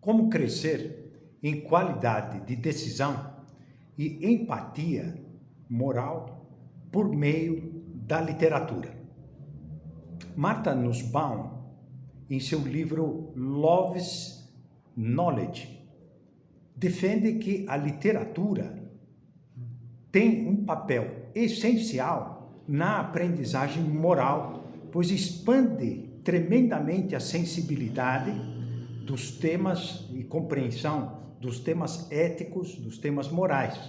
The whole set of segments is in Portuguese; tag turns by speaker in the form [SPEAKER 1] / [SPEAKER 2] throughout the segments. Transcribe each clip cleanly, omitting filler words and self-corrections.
[SPEAKER 1] Como crescer em qualidade de decisão e empatia moral por meio da literatura. Martha Nussbaum, em seu livro Love's Knowledge, defende que a literatura tem um papel essencial na aprendizagem moral, pois expande tremendamente a sensibilidade dos temas e compreensão dos temas éticos, dos temas morais.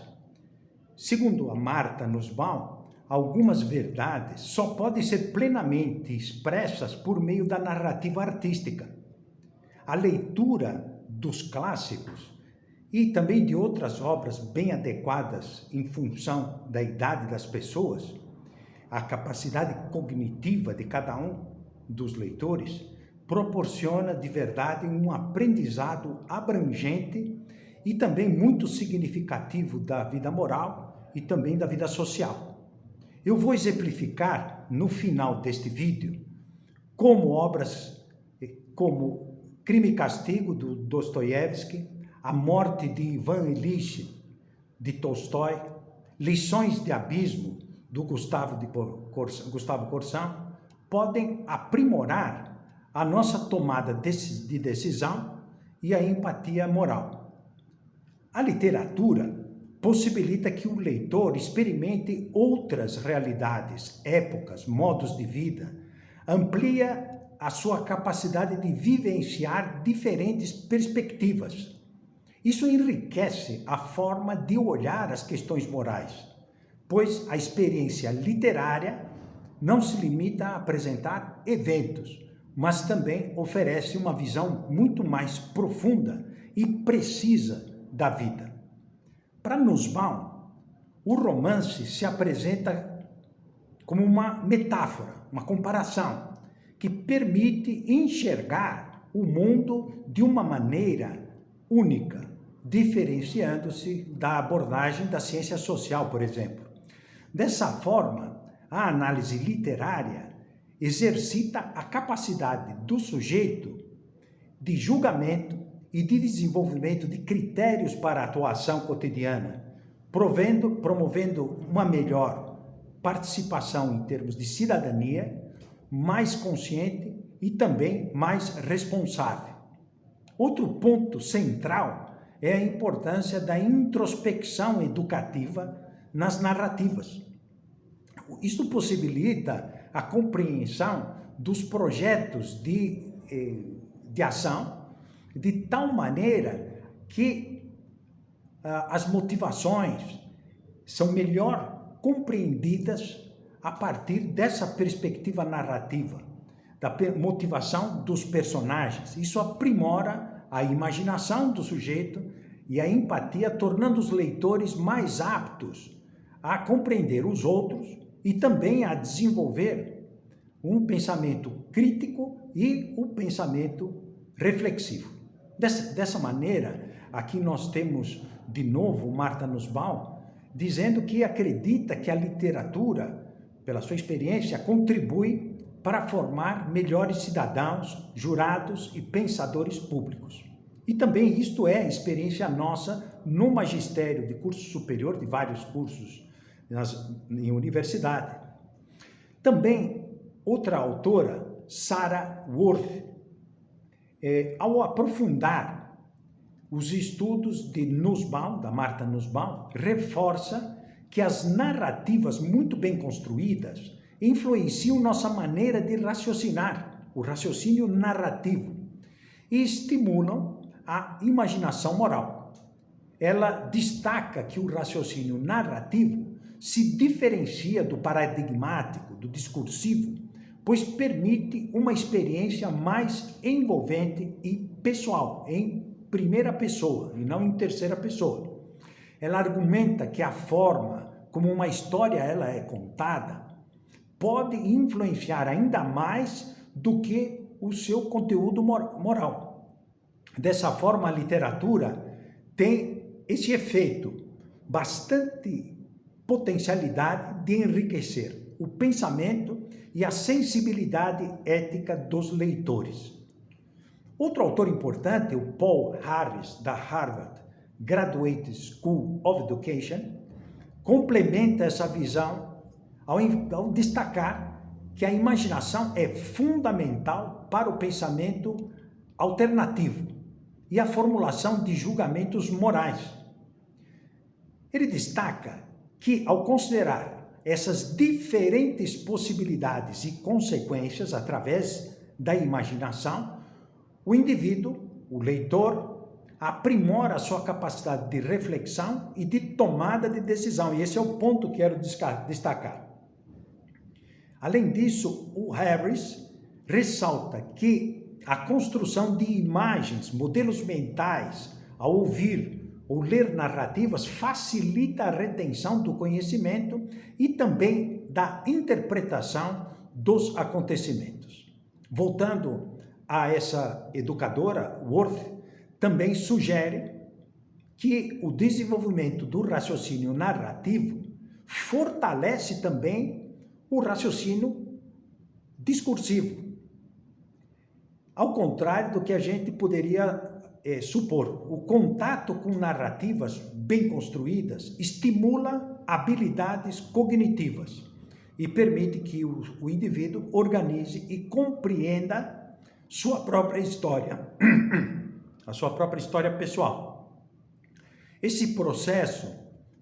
[SPEAKER 1] Segundo a Martha Nussbaum, algumas verdades só podem ser plenamente expressas por meio da narrativa artística. A leitura dos clássicos e também de outras obras bem adequadas em função da idade das pessoas, a capacidade cognitiva de cada um dos leitores proporciona de verdade um aprendizado abrangente e também muito significativo da vida moral e também da vida social. Eu vou exemplificar no final deste vídeo como obras como Crime e Castigo, do Dostoiévski, A Morte de Ivan Ilyich, de Tolstói, Lições de Abismo, do Gustavo Corsão, podem aprimorar a nossa tomada de decisão e a empatia moral. A literatura possibilita que o leitor experimente outras realidades, épocas, modos de vida, amplia a sua capacidade de vivenciar diferentes perspectivas. Isso enriquece a forma de olhar as questões morais, pois a experiência literária não se limita a apresentar eventos, mas também oferece uma visão muito mais profunda e precisa da vida. Para Nussbaum, o romance se apresenta como uma metáfora, uma comparação, que permite enxergar o mundo de uma maneira única, diferenciando-se da abordagem da ciência social, por exemplo. Dessa forma, a análise literária exercita a capacidade do sujeito de julgamento e de desenvolvimento de critérios para a atuação cotidiana, promovendo uma melhor participação em termos de cidadania, mais consciente e também mais responsável. Outro ponto central é a importância da introspecção educativa nas narrativas. Isso possibilita a compreensão dos projetos de ação de tal maneira que as motivações são melhor compreendidas a partir dessa perspectiva narrativa, da motivação dos personagens. Isso aprimora a imaginação do sujeito e a empatia, tornando os leitores mais aptos a compreender os outros e também a desenvolver um pensamento crítico e um pensamento reflexivo. Dessa maneira, aqui nós temos de novo Martha Nussbaum dizendo que acredita que a literatura, pela sua experiência, contribui para formar melhores cidadãos, jurados e pensadores públicos. E também isto é experiência nossa no magistério de curso superior, de vários cursos em universidade. Também outra autora, Sarah Worth, ao aprofundar os estudos de Nussbaum, da Martha Nussbaum, reforça que as narrativas muito bem construídas influenciam nossa maneira de raciocinar, o raciocínio narrativo, e estimulam a imaginação moral. Ela destaca que o raciocínio narrativo se diferencia do paradigmático, do discursivo, pois permite uma experiência mais envolvente e pessoal, em primeira pessoa e não em terceira pessoa. Ela argumenta que a forma como uma história ela é contada pode influenciar ainda mais do que o seu conteúdo moral. Dessa forma, a literatura tem esse efeito, bastante potencialidade de enriquecer o pensamento e a sensibilidade ética dos leitores. Outro autor importante, o Paul Harris, da Harvard Graduate School of Education, complementa essa visão ao destacar que a imaginação é fundamental para o pensamento alternativo e a formulação de julgamentos morais. Ele destaca que, ao considerar essas diferentes possibilidades e consequências através da imaginação, o indivíduo, o leitor, aprimora a sua capacidade de reflexão e de tomada de decisão. E esse é o ponto que quero destacar. Além disso, o Harris ressalta que a construção de imagens, modelos mentais, ao ouvir ou ler narrativas, facilita a retenção do conhecimento e também da interpretação dos acontecimentos. Voltando a essa educadora, Worth também sugere que o desenvolvimento do raciocínio narrativo fortalece também o raciocínio discursivo. Ao contrário do que a gente poderia supor, o contato com narrativas bem construídas estimula habilidades cognitivas e permite que o indivíduo organize e compreenda sua própria história, a sua própria história pessoal. Esse processo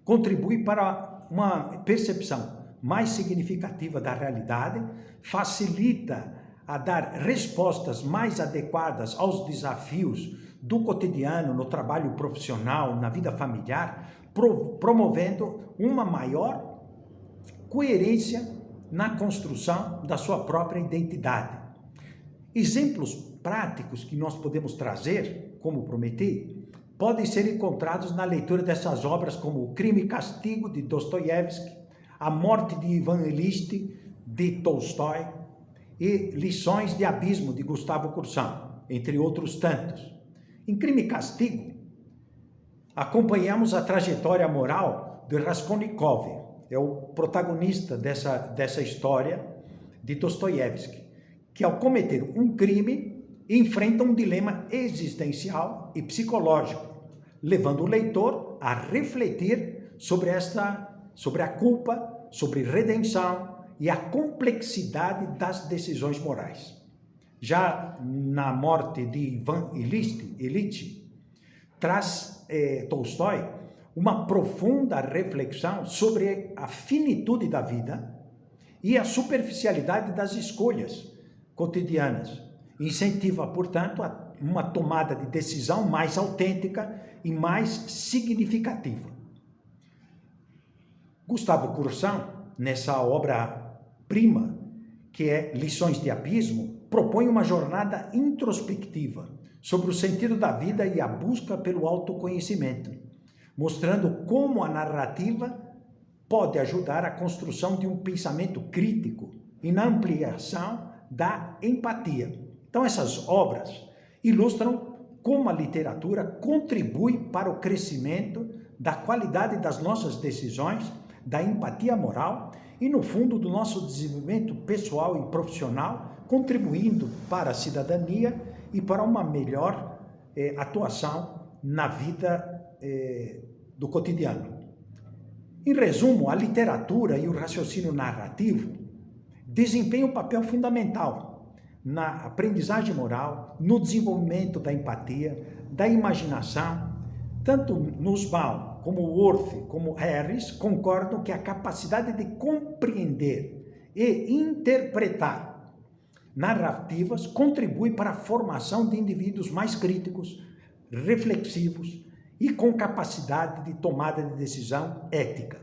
[SPEAKER 1] contribui para uma percepção mais significativa da realidade, facilita a dar respostas mais adequadas aos desafios do cotidiano, no trabalho profissional, na vida familiar, promovendo uma maior coerência na construção da sua própria identidade. Exemplos práticos que nós podemos trazer, como prometi, podem ser encontrados na leitura dessas obras como O Crime e Castigo, de Dostoiévski, A Morte de Ivan Ilitch, de Tolstói, e Lições de Abismo, de Gustavo Coursão, entre outros tantos. Em Crime e Castigo, acompanhamos a trajetória moral de Raskolnikov, é o protagonista dessa história de Dostoiévski, que ao cometer um crime, enfrenta um dilema existencial e psicológico, levando o leitor a refletir sobre a culpa, sobre redenção e a complexidade das decisões morais. Já na Morte de Ivan Ilitch, traz Tolstói uma profunda reflexão sobre a finitude da vida e a superficialidade das escolhas cotidianas. Incentiva, portanto, uma tomada de decisão mais autêntica e mais significativa. Gustavo Coursão, nessa obra-prima, que é Lições de Abismo, propõe uma jornada introspectiva sobre o sentido da vida e a busca pelo autoconhecimento, mostrando como a narrativa pode ajudar a construção de um pensamento crítico e na ampliação da empatia. Então, essas obras ilustram como a literatura contribui para o crescimento da qualidade das nossas decisões, da empatia moral e, no fundo, do nosso desenvolvimento pessoal e profissional, contribuindo para a cidadania e para uma melhor atuação na vida do cotidiano. Em resumo, a literatura e o raciocínio narrativo desempenham um papel fundamental na aprendizagem moral, no desenvolvimento da empatia, da imaginação. Tanto Nussbaum como Worth, como Harris, concordam que a capacidade de compreender e interpretar narrativas contribui para a formação de indivíduos mais críticos, reflexivos e com capacidade de tomada de decisão ética.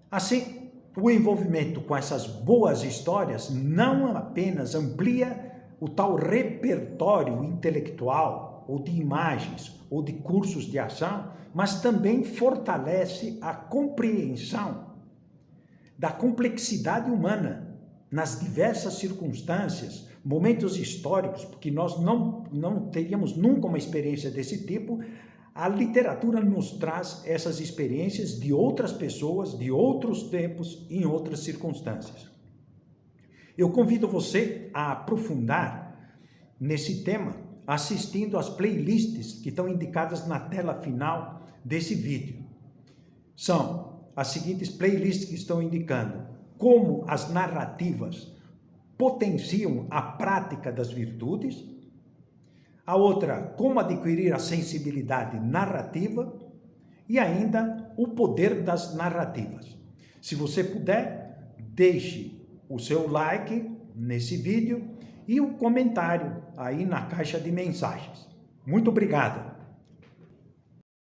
[SPEAKER 1] Assim, o envolvimento com essas boas histórias não apenas amplia o tal repertório intelectual ou de imagens ou de cursos de ação, mas também fortalece a compreensão da complexidade humana nas diversas circunstâncias, momentos históricos, porque nós não teríamos nunca uma experiência desse tipo. A literatura nos traz essas experiências de outras pessoas, de outros tempos, em outras circunstâncias. Eu convido você a aprofundar nesse tema assistindo às playlists que estão indicadas na tela final desse vídeo. São as seguintes playlists que estão indicando como as narrativas potenciam a prática das virtudes. A outra, como adquirir a sensibilidade narrativa. E ainda o poder das narrativas. Se você puder, deixe o seu like nesse vídeo e um comentário aí na caixa de mensagens. Muito obrigado!